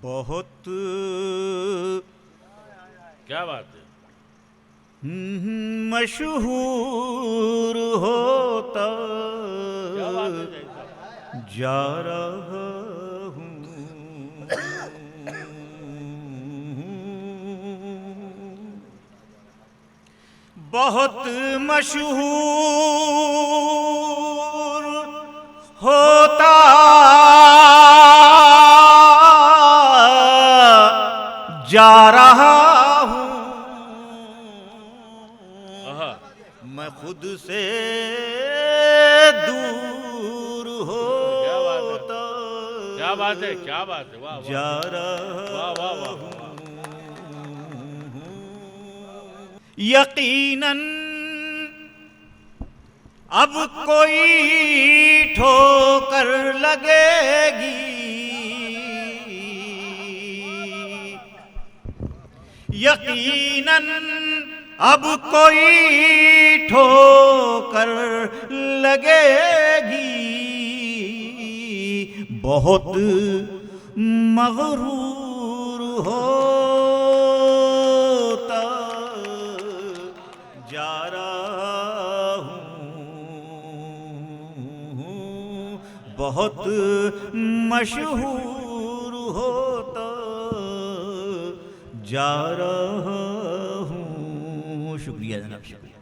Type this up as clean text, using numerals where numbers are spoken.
बहुत क्या बात है। मशहूर होता क्या बात है जय साहब। जा रहा हूँ। बहुत मशहूर होता जा रहा हूँ। आहा, मैं खुद से दूर क्या बात है, होता क्या बात है, क्या बात है। वाह जा वाह रहा वाह वाह वाह वाह। यकीनन अब कोई ठोकर लगेगी। यकीनन अब कोई ठोकर लगेगी। बहुत मगरूर होता जा रहा हूँ। बहुत मशहूर होता जा रहा हूँ। शुक्रिया जनाब, शुक्रिया।